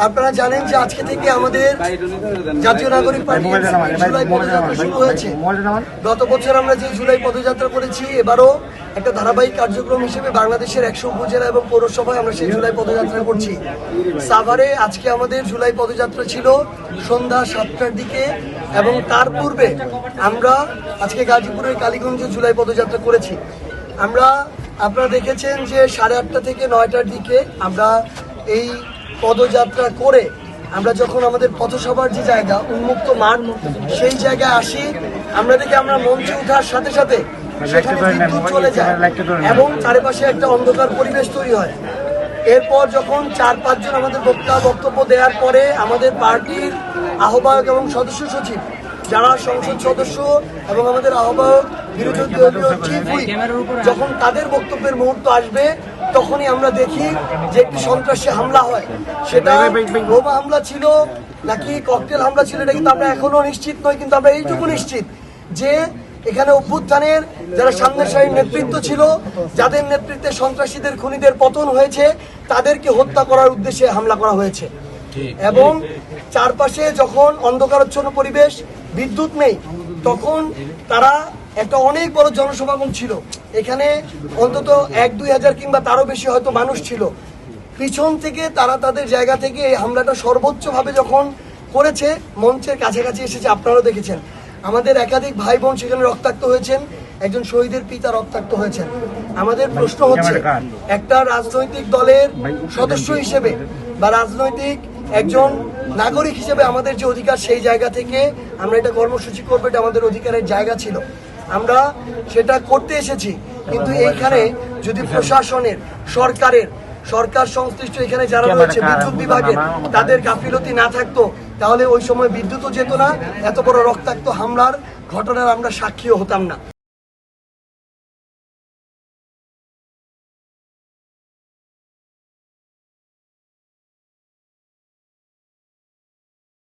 আপনারা জানেন যে আজকে থেকে আমাদের জাতীয় নাগরিক পার্টির জুলাই পদযাত্রা শুরু হয়েছে। গত বছর আমরা যে জুলাই পদযাত্রা করেছি, এবারও একটা ধারাবাহিক কার্যক্রম হিসেবে বাংলাদেশের 100 উপজেলা এবং পৌরসভায় আমরা সেই জুলাই পদযাত্রা করছি। সাভারে আজকে আমাদের জুলাই পদযাত্রা ছিল সন্ধ্যা 7টার দিকে, এবং তার পূর্বে আমরা আজকে গাজীপুরের কালীগঞ্জে জুলাই পদযাত্রা করেছি। আপনারা দেখেছেন যে 8:30 থেকে 9টার দিকে আমরা এই পদযাত্রা করে আমরা যখন আমাদের পথসভার যে জায়গা উন্মুক্ত মাঠ, সেই জায়গায় আসি, আমরা মঞ্চে ওঠার সাথে সাথে সেখানে বিদ্যুৎ চলে যায় এবং চারিপাশে একটা অন্ধকার পরিবেশ তৈরি হয়। এরপর যখন 4-5 জন আমাদের বক্তব্য দেওয়ার পরে আমাদের পার্টির আহ্বায়ক এবং সদস্য সচিব, যারা সংসদ সদস্য এবং আমাদের আহ্বায়ক বিরোধী দলীয় চিফ হুইপ, যখন তাদের বক্তব্যের মুহূর্ত আসবে, তখনই আমরা দেখি যে একটি সন্ত্রাসী হামলা হয়। সেটা বোমা হামলা ছিল নাকি ককটেল হামলা ছিল এটা কিন্তু আমরা এখনো নিশ্চিত নই, কিন্তু আমরা এইটুকু নিশ্চিত যে এখানে অভ্যুত্থানের যারা সামনের সারির নেতৃত্ব ছিল, যাদের নেতৃত্বে সন্ত্রাসীদের খুনিদের পতন হয়েছে, তাদেরকে হত্যা করার উদ্দেশ্যে হামলা করা হয়েছে। এবং চারপাশে যখন অন্ধকারাচ্ছন্ন পরিবেশ, বিদ্যুৎ নেই, তখন তারা একটা অনেক বড় জনসমাগম ছিল। এখানে অন্তত 1-2 হাজার কিংবা তারও বেশি হয়তো মানুষ ছিল। পিছন থেকে তারা তাদের জায়গা থেকে এই হামলাটা সর্বোচ্চভাবে যখন করেছে, মঞ্চের কাছাকাছি এসেছে, আপনারাও দেখেছেন। আমাদের একাধিক ভাই বোন সেখানে রক্তাক্ত হয়েছেন, একজন শহীদের পিতা রক্তাক্ত হয়েছেন। আমাদের প্রশ্ন হচ্ছে, একটা রাজনৈতিক দলের সদস্য হিসেবে বা রাজনৈতিক একজন নাগরিক হিসেবে আমাদের যে অধিকার, সেই জায়গা থেকে আমরা এটা কর্মসূচি করবো, এটা আমাদের অধিকারের জায়গা ছিল, আমরা সেটা করতে এসেছি। কিন্তু এইখানে যদি প্রশাসনের, সরকার সংশ্লিষ্ট এখানে যারা রয়েছে বিদ্যুৎ বিভাগের, তাদের গাফিলতি না থাকতো, তাহলে ওই সময় বিদ্যুৎও যেত না, এত বড় রক্তাক্ত হামলার ঘটনার আমরা সাক্ষীও হতাম না।